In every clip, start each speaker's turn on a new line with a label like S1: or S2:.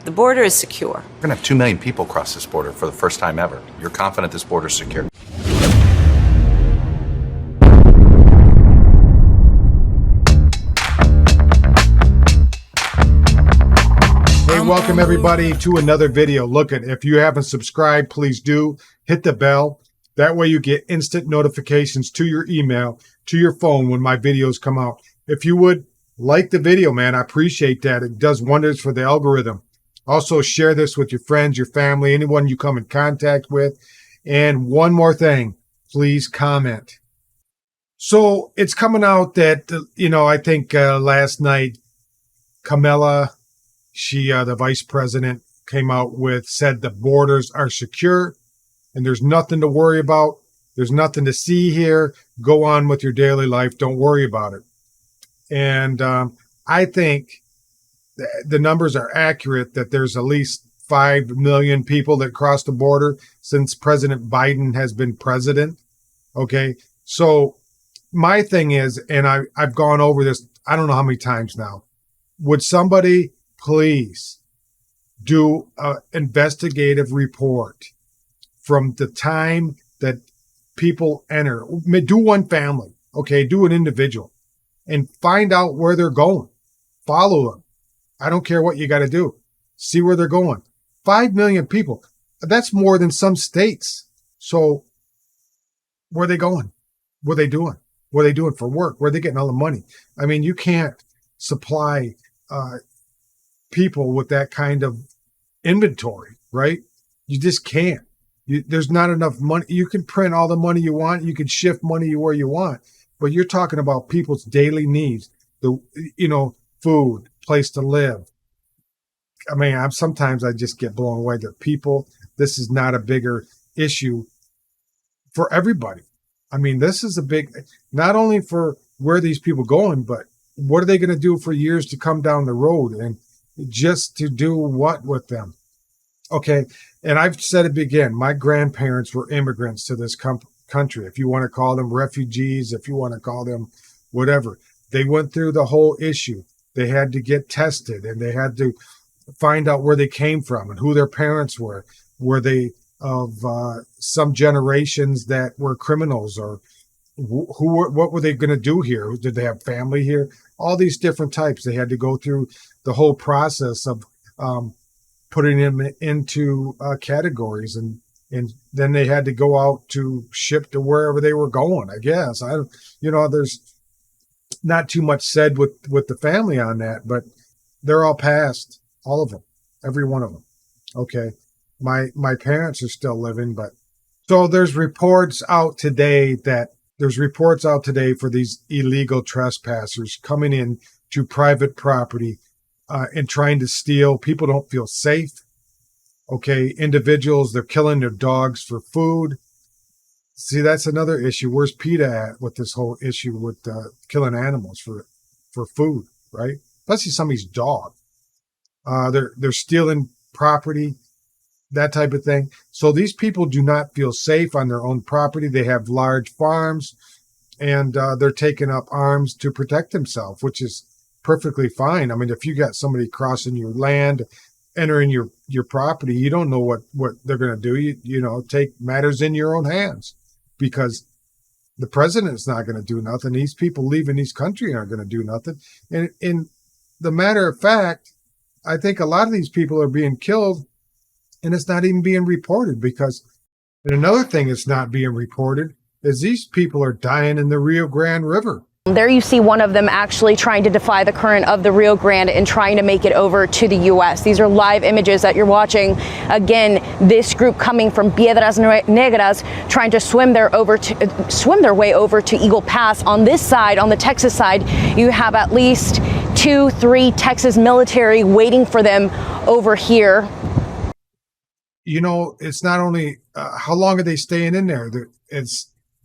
S1: The border is secure.
S2: We're going to have 2 million people cross this border for the first time ever. You're confident this border is secure?
S3: Hey, welcome everybody to another video. Look, if you haven't subscribed, please do hit the bell. That way you get instant notifications to your email, to your phone when my videos come out. If you would like the video, man, I appreciate that. It does wonders for the algorithm. Also, share this with your friends, your family, anyone you come in contact with. And one more thing, please comment. So it's coming out that, I think last night, Kamala, the vice president, came out said the borders are secure and there's nothing to worry about. There's nothing to see here. Go on with your daily life. Don't worry about it. And I think the numbers are accurate that there's at least 5 million people that crossed the border since President Biden has been president. Okay. So my thing is, and I've gone over this, I don't know how many times now. Would somebody please do an investigative report from the time that people enter? Do one family. Okay. Do an individual and find out where they're going. Follow them. I don't care what you got to do. See where they're going. 5 million people. That's more than some states. So where are they going? What are they doing? What are they doing for work? Where are they getting all the money? I mean, you can't supply people with that kind of inventory, right? You just can't. There's not enough money. You can print all the money you want. You can shift money where you want. But you're talking about people's daily needs. Food, place to live. I mean, sometimes I just get blown away that this is not a bigger issue for everybody. I mean, this is a big, not only for where these people going, but what are they going to do for years to come down the road and just to do what with them? Okay. And I've said it again, my grandparents were immigrants to this country. If you want to call them refugees, if you want to call them whatever, they went through the whole issue. They had to get tested and they had to find out where they came from and who their parents were. Were they of some generations that were criminals, or what were they going to do here? Did they have family here? All these different types. They had to go through the whole process of putting them into categories, and then they had to go out to ship to wherever they were going, I guess. There's not too much said with the family on that, but they're all passed, all of them, every one of them. Okay. My parents are still living, but so there's reports out today for these illegal trespassers coming in to private property and trying to steal. People don't feel safe. Okay. Individuals, they're killing their dogs for food. See, that's another issue. Where's PETA at with this whole issue with killing animals for food, right? Especially somebody's dog. They're stealing property, that type of thing. So these people do not feel safe on their own property. They have large farms, and they're taking up arms to protect themselves, which is perfectly fine. I mean, if you got somebody crossing your land, entering your property, you don't know what they're going to do. You take matters in your own hands, because the president's not going to do nothing. These people leaving these country aren't going to do nothing. And in the matter of fact, I think a lot of these people are being killed and it's not even being reported, because and another thing that's not being reported is these people are dying in the Rio Grande River.
S4: There you see one of them actually trying to defy the current of the Rio Grande and trying to make it over to the U.S. These are live images that you're watching. Again, this group coming from Piedras Negras trying to swim their way over to Eagle Pass. On this side, on the Texas side, you have at least 2-3 Texas military waiting for them over here.
S3: It's not only how long are they staying in there?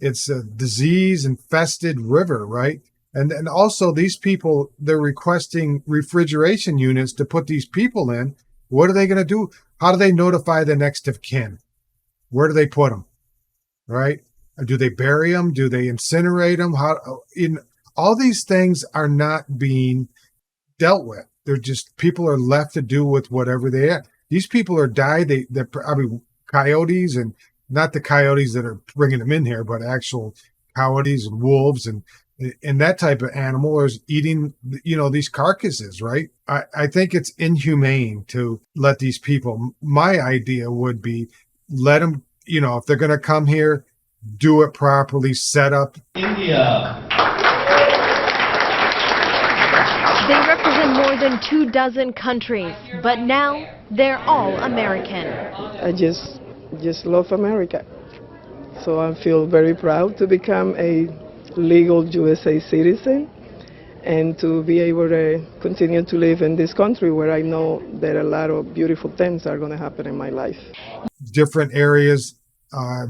S3: It's a disease-infested river, right? And also these people, they're requesting refrigeration units to put these people in. What are they going to do? How do they notify the next of kin? Where do they put them? Right? Do they bury them? Do they incinerate them? All these things are not being dealt with. they're just, people are left to do with whatever they have. These people are coyotes, and not the coyotes that are bringing them in here, but actual coyotes and wolves and that type of animal is eating, these carcasses, right? I think it's inhumane to let these people. My idea would be let them, if they're going to come here, do it properly, set up.
S1: India.
S5: They represent more than 24 countries, but now they're all American.
S6: I just love America. So I feel very proud to become a legal USA citizen and to be able to continue to live in this country where I know that a lot of beautiful things are going to happen in my life.
S3: Different areas,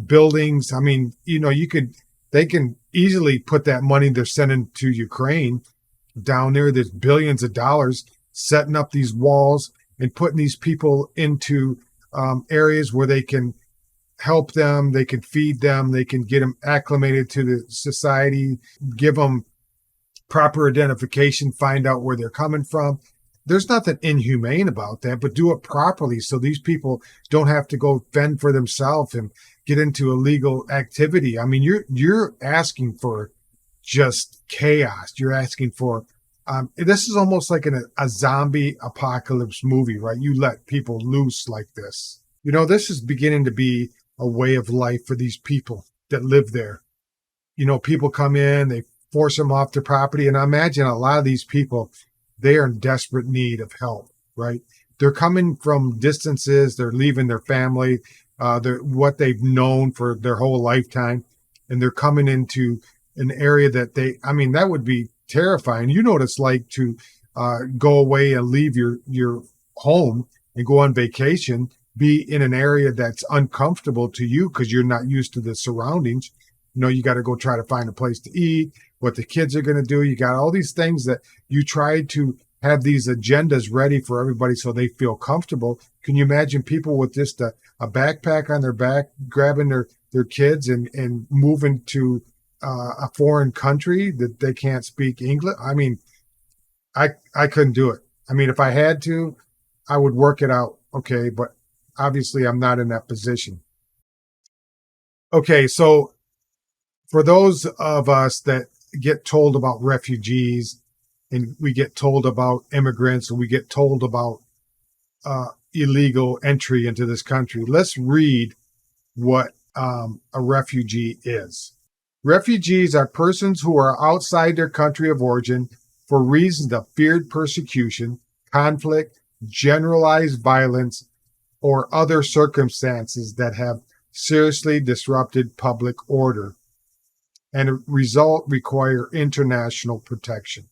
S3: buildings. I mean, they can easily put that money they're sending to Ukraine down there. There's billions of dollars setting up these walls and putting these people into areas where they can help them, they can feed them, they can get them acclimated to the society, give them proper identification, find out where they're coming from. There's nothing inhumane about that, but do it properly so these people don't have to go fend for themselves and get into illegal activity. I mean, you're asking for just chaos. You're asking for this is almost like a zombie apocalypse movie, right? You let people loose like this. This is beginning to be a way of life for these people that live there. People come in, they force them off their property. And I imagine a lot of these people, they are in desperate need of help, right? They're coming from distances. They're leaving their family, what they've known for their whole lifetime. And they're coming into an area that that would be terrifying. You know what it's like to go away and leave your home and go on vacation, be in an area that's uncomfortable to you because you're not used to the surroundings. You got to go try to find a place to eat, what the kids are going to do. You got all these things that you try to have these agendas ready for everybody so they feel comfortable. Can you imagine people with just a backpack on their back, grabbing their kids and moving to a foreign country that they can't speak English? I mean, I couldn't do it. I mean, if I had to, I would work it out. Okay. But obviously I'm not in that position. Okay. So for those of us that get told about refugees and we get told about immigrants and we get told about illegal entry into this country, let's read what a refugee is. Refugees are persons who are outside their country of origin for reasons of feared persecution, conflict, generalized violence, or other circumstances that have seriously disrupted public order and require international protection.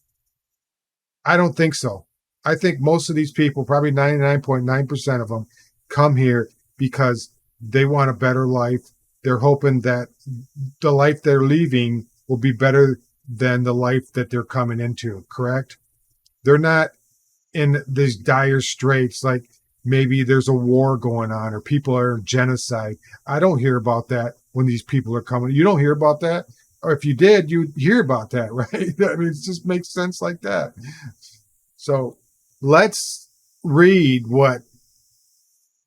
S3: I don't think so. I think most of these people, probably 99.9% of them, come here because they want a better life. They're hoping that the life they're leaving will be better than the life that they're coming into, correct? They're not in these dire straits like maybe there's a war going on or people are in genocide. I don't hear about that when these people are coming. You don't hear about that? Or if you did, you'd hear about that, right? I mean, it just makes sense like that. So let's read what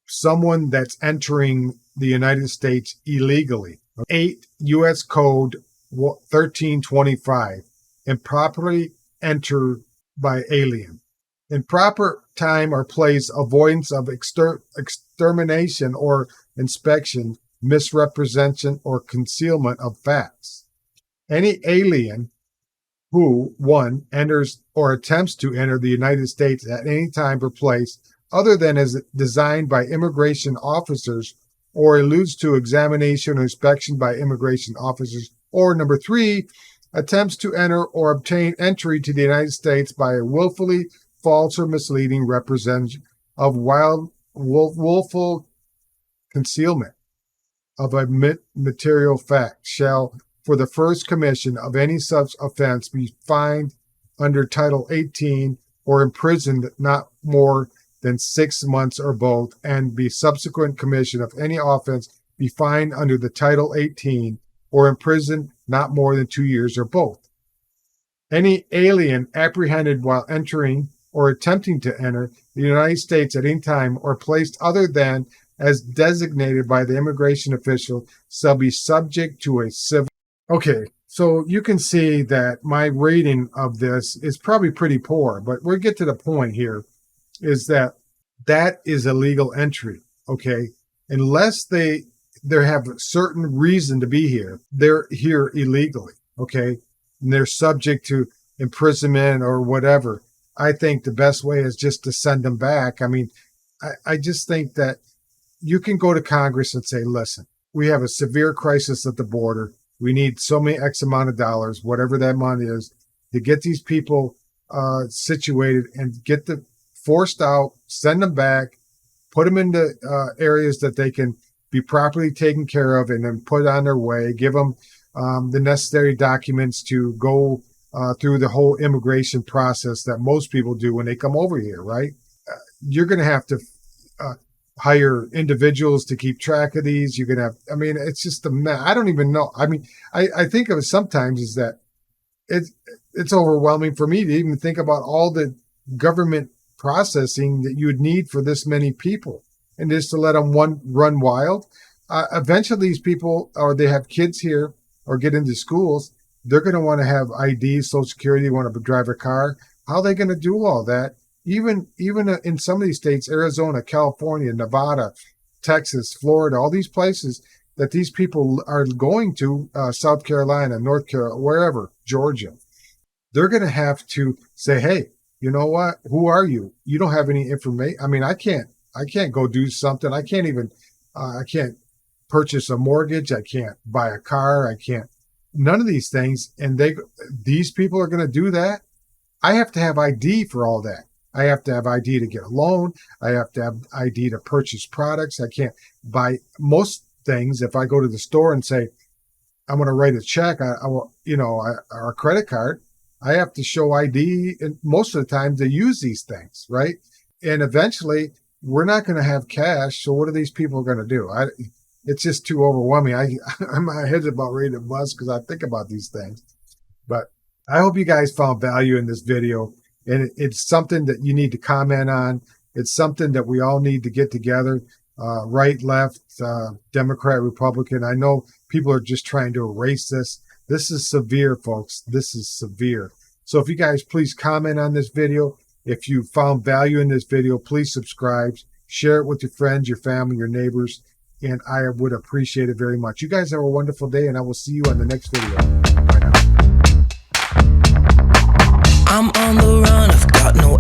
S3: someone that's entering the United States illegally. 8 U.S. Code 1325, improperly enter by alien. In proper time or place, avoidance of extermination or inspection, misrepresentation, or concealment of facts. Any alien who, 1, enters or attempts to enter the United States at any time or place other than as designed by immigration officers or alludes to examination or inspection by immigration officers, or 3, attempts to enter or obtain entry to the United States by a willfully false or misleading representation of willful concealment of a material fact shall, for the first commission of any such offense, be fined under Title 18 or imprisoned not more than 6 months or both, and be subsequent commission of any offense be fined under the Title 18 or imprisoned not more than 2 years or both. Any alien apprehended while entering or attempting to enter the United States at any time or placed other than as designated by the immigration official shall be subject to a civil. Okay, so you can see that my rating of this is probably pretty poor, but we'll get to the point here, is that is illegal entry, okay? Unless they have a certain reason to be here, they're here illegally, okay? And they're subject to imprisonment or whatever. I think the best way is just to send them back. I mean, I just think that you can go to Congress and say, listen, we have a severe crisis at the border. We need so many X amount of dollars, whatever that money is, to get these people situated and get them forced out, send them back, put them into areas that they can be properly taken care of, and then put on their way, give them the necessary documents to go through the whole immigration process that most people do when they come over here, right? You're going to have to hire individuals to keep track of these. You're going to have, I mean, it's just a mess. I don't even know. I mean, I think of it sometimes is that it's overwhelming for me to even think about all the government processing that you would need for this many people, and just to let them run wild. Eventually these people, or they have kids here or get into schools, they're going to want to have ID, Social Security, want to drive a car. How are they going to do all that? Even in some of these states, Arizona, California, Nevada, Texas, Florida, all these places that these people are going to, South Carolina, North Carolina, wherever, Georgia, they're going to have to say, hey, you know what? Who are you? You don't have any information. I mean, I can't go do something. I can't purchase a mortgage. I can't buy a car. I can't, none of these things. And these people are going to do that. I have to have ID for all that. I have to have ID to get a loan. I have to have ID to purchase products. I can't buy most things. If I go to the store and say, I'm going to write a check, or a credit card, I have to show ID. And most of the time they use these things, right? And eventually we're not going to have cash. So what are these people going to do? It's just too overwhelming. My head's about ready to bust because I think about these things. But I hope you guys found value in this video. And it's something that you need to comment on. It's something that we all need to get together, right, left, Democrat, Republican. I know people are just trying to erase this. This is severe, folks. This is severe. So if you guys please comment on this video. If you found value in this video, please subscribe. Share it with your friends, your family, your neighbors. And I would appreciate it very much. You guys have a wonderful day, and I will see you on the next video. Bye now.
S1: I'm on the run, I've got no